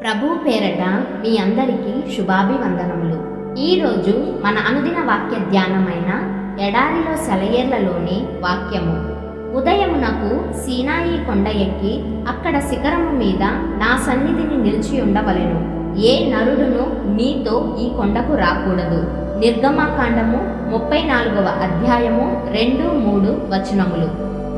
ప్రభు పేరట మీ అందరికీ శుభాభివందనములు. ఈరోజు మన అనుదిన వాక్య ధ్యానమైన ఎడారిలో సెలయేర్లలోని వాక్యము. ఉదయమునకు సీనాయి కొండ ఎక్కి అక్కడ శిఖరము మీద నా సన్నిధిని నిలిచి ఉండవలెను. ఏ నరుడును నీతో ఈ కొండకు రాకూడదు. నిర్గమాకాండము 34వ అధ్యాయము 2-3 వచనములు.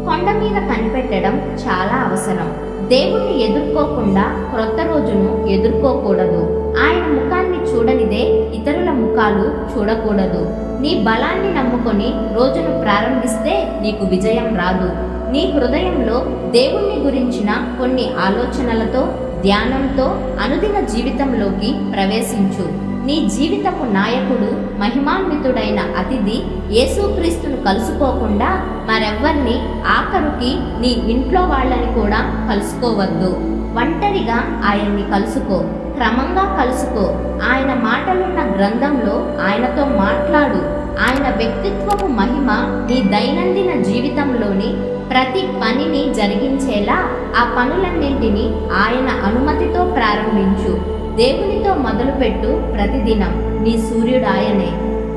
కొండ మీద కనిపెట్టడం చాలా అవసరం. దేవుణ్ణి ఎదుర్కోకుండా క్రొత్త రోజును ఎదుర్కోకూడదు. ఆయన ముఖాన్ని చూడనిదే ఇతరుల ముఖాలు చూడకూడదు. నీ బలాన్ని నమ్ముకొని రోజును ప్రారంభిస్తే నీకు విజయం రాదు. నీ హృదయంలో దేవుణ్ణి గురించిన కొన్ని ఆలోచనలతో, ధ్యానంతో అనుదిన జీవితంలోకి ప్రవేశించు. నీ జీవితపు నాయకుడు, మహిమాన్వితుడైన అతిథి యేసుక్రీస్తును కలుసుకోకుండా మరెవ్వర్ని, ఆఖరుకి నీ ఇంట్లో వాళ్ళని కూడా కలుసుకోవద్దు. ఒంటరిగా ఆయన్ని కలుసుకో, క్రమంగా కలుసుకో. ఆయన మాటలున్న గ్రంథంలో ఆయనతో మాట్లాడు. ఆయన వ్యక్తిత్వపు మహిమ నీ దైనందిన జీవితంలోని ప్రతి పనిని జరిగించేలా ఆ పనులన్నింటినీ ఆయన అనుమతితో ప్రారంభించు. దేవునితో మొదలుపెట్టు. ప్రతిదినం నీ సూర్యుడు ఆయనే,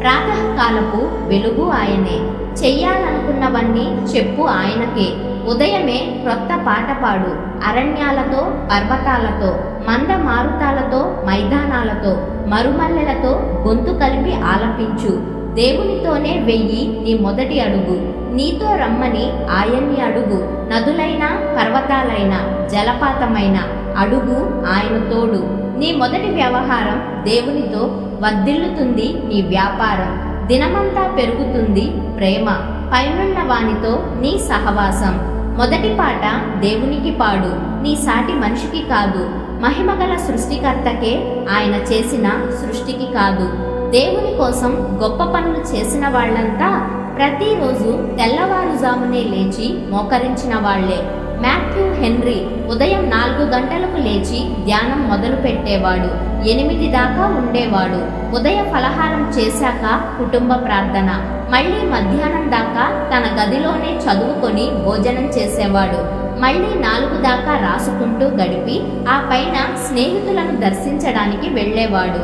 ప్రాతకాలపు వెలుగు ఆయనే. చెయ్యాలనుకున్నవన్నీ చెప్పు ఆయనకే. ఉదయమే క్రొత్త పాట పాడు. అరణ్యాలతో, పర్వతాలతో, మంద మారుతాలతో, మైదానాలతో, మరుమల్లెలతో గొంతు కలిపి ఆలపించు. దేవునితోనే వెయ్యి నీ మొదటి అడుగు. నీతో రమ్మని ఆయన్ని అడుగు. నదులైన, పర్వతాలైన, జలపాతమైన అడుగు ఆయన తోడు. నీ మొదటి వ్యవహారం దేవునితో వర్ధిల్లుతుంది. నీ వ్యాపారం దినమంతా పెరుగుతుంది. ప్రేమ పైనున్న వానితో నీ సహవాసం. మొదటి పాట దేవునికి పాడు, నీ సాటి మనిషికి కాదు. మహిమగల సృష్టికర్తకే, ఆయన చేసిన సృష్టికి కాదు. దేవుని కోసం గొప్ప పనులు చేసిన వాళ్ళంతా ప్రతిరోజు తెల్లవారుజామునే లేచి మోకరించిన వాళ్లే. మాథ్యూ హెన్రీ ఉదయం 4 గంటలకు లేచి ధ్యానం మొదలు పెట్టేవాడు. 8 దాకా ఉండేవాడు. ఉదయ ఫలహారం చేశాక కుటుంబ ప్రార్థన, మళ్ళీ మధ్యాహ్నం దాకా తన గదిలోనే చదువుకొని భోజనం చేసేవాడు. మళ్ళీ 4 దాకా రాసుకుంటూ గడిపి ఆ పైన స్నేహితులను దర్శించడానికి వెళ్ళేవాడు.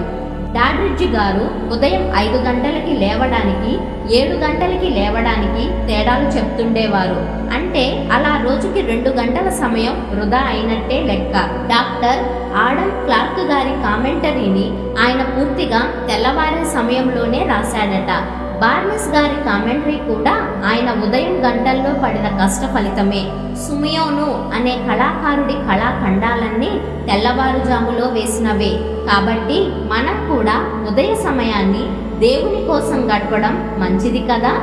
డాడ్రిడ్జ్ గారు ఉదయం 5 గంటలకి లేవడానికి, 7 గంటలకి లేవడానికి తేడాలు చెప్తుండేవారు. అంటే అలా రోజుకి 2 గంటల సమయం వృధా అయినట్టే లెక్క. డాక్టర్ ఆడమ్ క్లార్క్ గారి కామెంటరీని ఆయన పూర్తిగా తెల్లవారే సమయంలోనే రాశాడట. బార్నెస్ గారి కామెంటరీ కూడా ఆయన ఉదయం గంటల్లో పడిన కష్ట ఫలితమే. సుమియోను అనే కళాకారుడి కళాఖండాలన్నీ తెల్లవారుజాములో వేసినవే. కాబట్టి మనం కూడా ఉదయ సమయాన్ని దేవుని కోసం గడపడం మంచిది కదా.